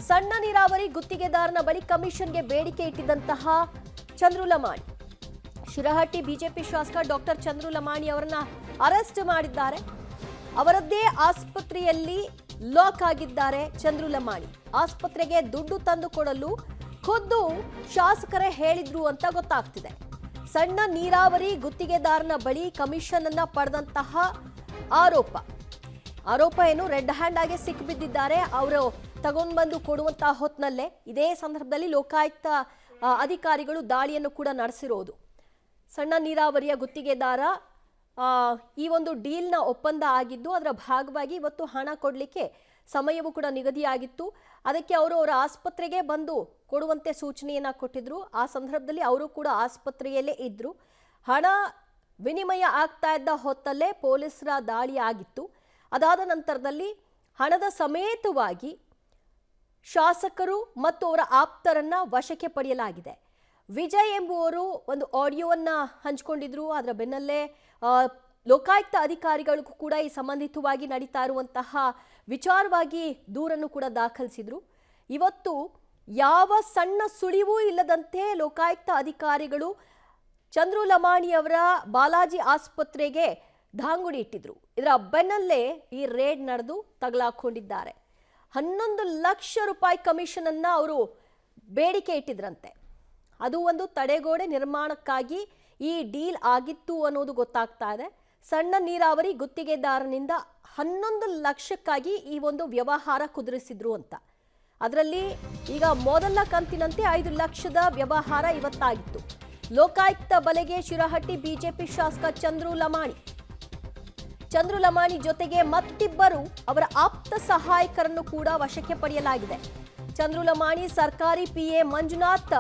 ಸಣ್ಣ ನೀರಾವರಿ ಗುತ್ತಿಗೆದಾರನ ಬಳಿ ಕಮಿಷನ್ಗೆ ಬೇಡಿಕೆ ಇಟ್ಟಿದ್ದಂತಹ ಚಂದ್ರು ಲಮಾಣಿ, ಶಿರಹಟ್ಟಿ ಬಿಜೆಪಿ ಶಾಸಕ ಡಾಕ್ಟರ್ ಚಂದ್ರು ಲಮಾಣಿ ಅವರನ್ನ ಅರೆಸ್ಟ್ ಮಾಡಿದ್ದಾರೆ. ಅವರದ್ದೇ ಆಸ್ಪತ್ರೆಯಲ್ಲಿ ಲಾಕ್ ಆಗಿದ್ದಾರೆ ಚಂದ್ರು ಲಮಾಣಿ. ಆಸ್ಪತ್ರೆಗೆ ದುಡ್ಡು ತಂದು ಕೊಡಲು ಖುದ್ದು ಶಾಸಕರೇ ಹೇಳಿದ್ರು ಅಂತ ಗೊತ್ತಾಗ್ತಿದೆ. ಸಣ್ಣ ನೀರಾವರಿ ಗುತ್ತಿಗೆದಾರನ ಬಳಿ ಕಮಿಷನ್ ಅನ್ನ ಪಡೆದಂತಹ ಆರೋಪ ಏನು ರೆಡ್ ಹ್ಯಾಂಡ್ ಆಗಿ ಸಿಕ್ಕಿಬಿದ್ದಿದ್ದಾರೆ. ಅವರು ತಗೊಂಡು ಬಂದು ಕೊಡುವಂತಹ ಹೊತ್ನಲ್ಲೇ ಇದೇ ಸಂದರ್ಭದಲ್ಲಿ ಲೋಕಾಯುಕ್ತ ಅಧಿಕಾರಿಗಳು ದಾಳಿಯನ್ನು ಕೂಡ ನಡೆಸಿರೋದು. ಸಣ್ಣ ನೀರಾವರಿಯ ಗುತ್ತಿಗೆದಾರ ಈ ಒಂದು ಡೀಲ್ನ ಒಪ್ಪಂದ ಆಗಿದ್ದು ಅದರ ಭಾಗವಾಗಿ ಇವತ್ತು ಹಣ ಕೊಡಲಿಕ್ಕೆ ಸಮಯವೂ ಕೂಡ ನಿಗದಿಯಾಗಿತ್ತು. ಅದಕ್ಕೆ ಅವರು ಅವರ ಆಸ್ಪತ್ರೆಗೆ ಬಂದು ಕೊಡುವಂತೆ ಸೂಚನೆಯನ್ನ ಕೊಟ್ಟಿದ್ರು. ಆ ಸಂದರ್ಭದಲ್ಲಿ ಅವರು ಕೂಡ ಆಸ್ಪತ್ರೆಯಲ್ಲೇ ಇದ್ರು. ಹಣ ವಿನಿಮಯ ಆಗ್ತಾ ಇದ್ದ ಹೊತ್ತಲ್ಲೇ ಪೊಲೀಸರ ದಾಳಿ ಆಗಿತ್ತು. ಅದಾದ ನಂತರದಲ್ಲಿ ಹಣದ ಸಮೇತವಾಗಿ ಶಾಸಕರು ಮತ್ತು ಅವರ ಆಪ್ತರನ್ನ ವಶಕ್ಕೆ ಪಡೆಯಲಾಗಿದೆ. ವಿಜಯ್ ಎಂಬುವರು ಒಂದು ಆಡಿಯೋವನ್ನ ಹಂಚಿಕೊಂಡಿದ್ರು. ಅದರ ಬೆನ್ನಲ್ಲೇ ಲೋಕಾಯುಕ್ತ ಅಧಿಕಾರಿಗಳಿಗೂ ಕೂಡ ಈ ಸಂಬಂಧಿತವಾಗಿ ನಡೀತಾ ಇರುವಂತಹ ವಿಚಾರವಾಗಿ ದೂರನ್ನು ಕೂಡ ದಾಖಲಿಸಿದ್ರು. ಇವತ್ತು ಯಾವ ಸಣ್ಣ ಸುಳಿವೂ ಇಲ್ಲದಂತೆ ಲೋಕಾಯುಕ್ತ ಅಧಿಕಾರಿಗಳು ಚಂದ್ರು ಲಮಾಣಿ ಅವರ ಬಾಲಾಜಿ ಆಸ್ಪತ್ರೆಗೆ ಧಾಂಗುಡಿ ಇಟ್ಟಿದ್ರು. ಇದರ ಬೆನ್ನಲ್ಲೇ ಈ ರೇಡ್ ನಡೆದು ತಗಲಾಕೊಂಡಿದ್ದಾರೆ. 11 ಲಕ್ಷ ರೂಪಾಯಿ ಕಮಿಷನ್ ಅನ್ನ ಅವರು ಬೇಡಿಕೆ ಇಟ್ಟಿದ್ರಂತೆ. ಅದು ಒಂದು ತಡೆಗೋಡೆ ನಿರ್ಮಾಣಕ್ಕಾಗಿ ಈ ಡೀಲ್ ಆಗಿತ್ತು ಅನ್ನೋದು ಗೊತ್ತಾಗ್ತಾ ಇದೆ. ಸಣ್ಣ ನೀರಾವರಿ ಗುತ್ತಿಗೆದಾರನಿಂದ 11 ಲಕ್ಷಕ್ಕಾಗಿ ಈ ಒಂದು ವ್ಯವಹಾರ ಕುದುರಿಸಿದ್ರು ಅಂತ. ಅದರಲ್ಲಿ ಈಗ ಮೊದಲ ಕಂತಿನಂತೆ 5 ಲಕ್ಷದ ವ್ಯವಹಾರ ಇವತ್ತಾಗಿತ್ತು. ಲೋಕಾಯುಕ್ತ ಬಲೆಗೆ ಶಿರಹಟ್ಟಿ ಬಿಜೆಪಿ ಶಾಸಕ ಚಂದ್ರು ಲಮಾಣಿ ಜೊತೆಗೆ ಮತ್ತಿಬ್ಬರು ಅವರ ಆಪ್ತ ಸಹಾಯಕರನ್ನು ಕೂಡ ವಶಕ್ಕೆ ಪಡೆಯಲಾಗಿದೆ. ಚಂದ್ರು ಲಮಾಣಿ ಸರ್ಕಾರಿ ಪಿಎ ಮಂಜುನಾಥ್,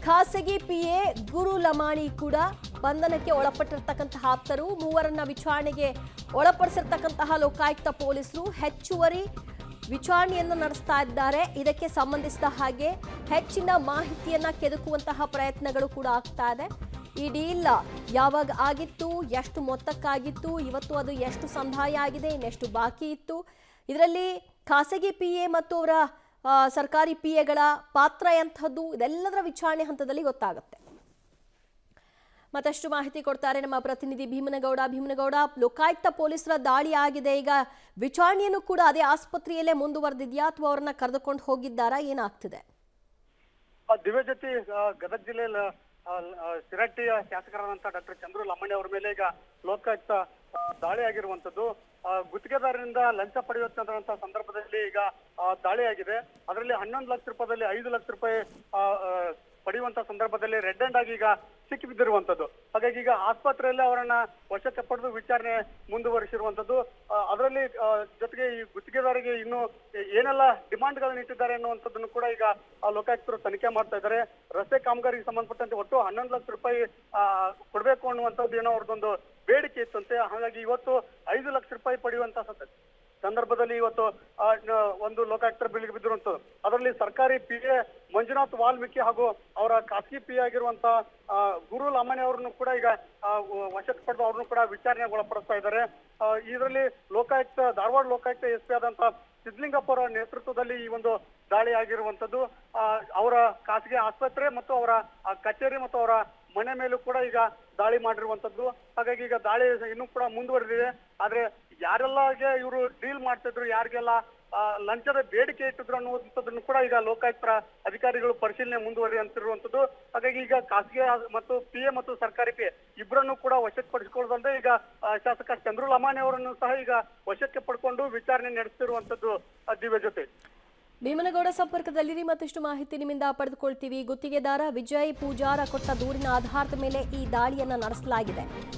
ಖಾಸಗಿ ಪಿಎ ಗುರು ಲಮಾಣಿ ಕೂಡ ಬಂಧನಕ್ಕೆ ಒಳಪಟ್ಟಿರ್ತಕ್ಕಂತಹ ಆಪ್ತರು. ಮೂವರನ್ನ ವಿಚಾರಣೆಗೆ ಒಳಪಡಿಸಿರ್ತಕ್ಕಂತಹ ಲೋಕಾಯುಕ್ತ ಪೊಲೀಸರು ಹೆಚ್ಚುವರಿ ವಿಚಾರಣೆಯನ್ನು ನಡೆಸ್ತಾ ಇದ್ದಾರೆ. ಇದಕ್ಕೆ ಸಂಬಂಧಿಸಿದ ಹಾಗೆ ಹೆಚ್ಚಿನ ಮಾಹಿತಿಯನ್ನ ಕೆದಕುವಂತಹ ಪ್ರಯತ್ನಗಳು ಕೂಡ ಆಗ್ತಾ ಇದೆ. ಈ ಡೀಲ್ ಯಾವಾಗ ಆಗಿತ್ತು, ಎಷ್ಟು ಮೊತ್ತಕ್ಕಾಗಿತ್ತು, ಇವತ್ತು ಅದು ಎಷ್ಟು ಸಂದಾಯ ಆಗಿದೆ, ಇನ್ನೆಷ್ಟು ಬಾಕಿ ಇತ್ತು, ಇದರಲ್ಲಿ ಖಾಸಗಿ ಪಿಎ ಮತ್ತು ಅವರ ಸರ್ಕಾರಿ ಪಿಎಗಳ ಪಾತ್ರ ಎಂಥದ್ದು, ಇದೆಲ್ಲದರ ವಿಚಾರಣೆ ಹಂತದಲ್ಲಿ ಗೊತ್ತಾಗುತ್ತೆ. ಮತ್ತಷ್ಟು ಮಾಹಿತಿ ಕೊಡ್ತಾರೆ ನಮ್ಮ ಪ್ರತಿನಿಧಿ ಭೀಮನಗೌಡ. ಲೋಕಾಯುಕ್ತ ಪೊಲೀಸರ ದಾಳಿ ಆಗಿದೆ. ಈಗ ವಿಚಾರಣೆಯನ್ನು ಕೂಡ ಅದೇ ಆಸ್ಪತ್ರೆಯಲ್ಲೇ ಮುಂದುವರೆದಿದ್ಯಾ ಅಥವಾ ಅವರನ್ನ ಕರೆದುಕೊಂಡು ಹೋಗಿದ್ದಾರಾ, ಏನಾಗ್ತಿದೆ? ದಿವ್ಯ ಜೊತೆ ಗದಗ ಜಿಲ್ಲೆಯಲ್ಲಿ ಶಿರಹಟ್ಟಿಯ ಶಾಸಕರಾದಂತಹ ಡಾಕ್ಟರ್ ಚಂದ್ರು ಲಮಾಣಿ ಅವರ ಮೇಲೆ ಈಗ ಲೋಕಾಯುಕ್ತ ದಾಳಿ ಆಗಿರುವಂತದ್ದು. ಗುತ್ತಿಗೆದಾರರಿಂದ ಲಂಚ ಪಡೆಯುವಂತಹ ಸಂದರ್ಭದಲ್ಲಿ ಈಗ ದಾಳಿಯಾಗಿದೆ. ಅದರಲ್ಲಿ 11 ಲಕ್ಷ ರೂಪಾಯಿದಲ್ಲಿ 5 ಲಕ್ಷ ರೂಪಾಯಿ ಪಡೆಯುವಂತ ಸಂದರ್ಭದಲ್ಲಿ ರೆಡ್ ಹ್ಯಾಂಡ್ ಆಗಿ ಈಗ ಸಿಕ್ಕಿಬಿದ್ದಿರುವಂತದ್ದು. ಹಾಗಾಗಿ ಈಗ ಆಸ್ಪತ್ರೆಯಲ್ಲಿ ಅವರನ್ನ ವಶಕ್ಕೆ ಪಡೆದು ವಿಚಾರಣೆ ಮುಂದುವರಿಸಿರುವಂತದ್ದು. ಅದರಲ್ಲಿ ಜೊತೆಗೆ ಈ ಗುತ್ತಿಗೆದಾರಿಗೆ ಇನ್ನು ಏನೆಲ್ಲ ಡಿಮಾಂಡ್ಗಳನ್ನ ಇಟ್ಟಿದ್ದಾರೆ ಅನ್ನುವಂಥದ್ದನ್ನು ಕೂಡ ಈಗ ಲೋಕಾಯುಕ್ತರು ತನಿಖೆ ಮಾಡ್ತಾ ಇದ್ದಾರೆ. ರಸ್ತೆ ಕಾಮಗಾರಿಗೆ ಸಂಬಂಧಪಟ್ಟಂತೆ ಒಟ್ಟು 11 ಲಕ್ಷ ರೂಪಾಯಿ ಕೊಡಬೇಕು ಅನ್ನುವಂಥದ್ದು ಏನೋ ಅವ್ರದ್ದೊಂದು ಬೇಡಿಕೆ ಇತ್ತಂತೆ. ಹಾಗಾಗಿ ಇವತ್ತು 5 ಲಕ್ಷ ರೂಪಾಯಿ ಪಡೆಯುವಂತ ಸಂದರ್ಭದಲ್ಲಿ ಇವತ್ತು ಒಂದು ಲೋಕಾಯುಕ್ತರ ಬೀಳಿಗೆ ಬಿದ್ದಿರುವಂತದ್ದು. ಅದರಲ್ಲಿ ಸರ್ಕಾರಿ ಪಿಎ ಮಂಜುನಾಥ್ ವಾಲ್ಮೀಕಿ ಹಾಗೂ ಅವರ ಖಾಸಗಿ ಪಿಎ ಆಗಿರುವಂತಹ ಗುರು ಲಮಾಣಿ ಅವರನ್ನು ಕೂಡ ಈಗ ವಶಕ್ಕೆ ಪಡೆದು ಅವ್ರನ್ನು ಕೂಡ ವಿಚಾರಣೆಗೆ ಒಳಪಡಿಸ್ತಾ ಇದ್ದಾರೆ. ಇದರಲ್ಲಿ ಧಾರವಾಡ ಲೋಕಾಯುಕ್ತ ಎಸ್ಪಿ ಆದಂತಹ ಸಿದ್ಲಿಂಗಪ್ಪ ಅವರ ನೇತೃತ್ವದಲ್ಲಿ ಈ ಒಂದು ದಾಳಿ ಆಗಿರುವಂತದ್ದು. ಅವರ ಖಾಸಗಿ ಆಸ್ಪತ್ರೆ ಮತ್ತು ಅವರ ಕಚೇರಿ ಮತ್ತು ಅವರ ಮನೆ ಮೇಲೂ ಕೂಡ ಈಗ ದಾಳಿ ಮಾಡಿರುವಂತದ್ದು. ಹಾಗಾಗಿ ಈಗ ದಾಳಿ ಇನ್ನೂ ಕೂಡ ಮುಂದುವರೆದಿದೆ. ಆದ್ರೆ ಯಾರೆಲ್ಲ ಇವರು ಡೀಲ್ ಮಾಡ್ತಿದ್ರು, ಯಾರಿಗೆಲ್ಲ ಲಂಚದ ಬೇಡಿಕೆ ಇಟ್ಟಿದ್ರು ಅನ್ನುವಂಥದ್ದನ್ನು ಕೂಡ ಈಗ ಲೋಕಾಯುಕ್ತರ ಅಧಿಕಾರಿಗಳು ಪರಿಶೀಲನೆ ಮುಂದುವರಿಯುವಂತಿರುವಂತದ್ದು. ಹಾಗಾಗಿ ಈಗ ಖಾಸಗಿ ಮತ್ತು ಪಿಎ ಮತ್ತು ಸರ್ಕಾರಿ ಪಿಎ ಇಬ್ಬರನ್ನು ಕೂಡ ವಶಕ್ಕೆ ಪಡಿಸಿಕೊಳ್ಳದಂತೆ ಈಗ ಶಾಸಕ ಚಂದ್ರು ಲಮಾಣಿ ಅವರನ್ನು ಸಹ ಈಗ ವಶಕ್ಕೆ ಪಡ್ಕೊಂಡು ವಿಚಾರಣೆ ನಡೆಸ್ತಿರುವಂತದ್ದು. ದಿವ್ಯ ಜೊತೆ ಭೀಮನಗೌಡ ಸಂಪರ್ಕದಲ್ಲಿರಿ, ಮತ್ತಷ್ಟು ಮಾಹಿತಿ ನಿಮ್ಮಿಂದ ಪಡೆದುಕೊಳ್ತೀವಿ. ಗುತ್ತಿಗೆದಾರ ವಿಜಯ್ ಪೂಜಾರ ಕೊಟ್ಟ ದೂರಿನ ಆಧಾರದ ಮೇಲೆ ಈ ದಾಳಿಯನ್ನ ನಡೆಸಲಾಗಿದೆ.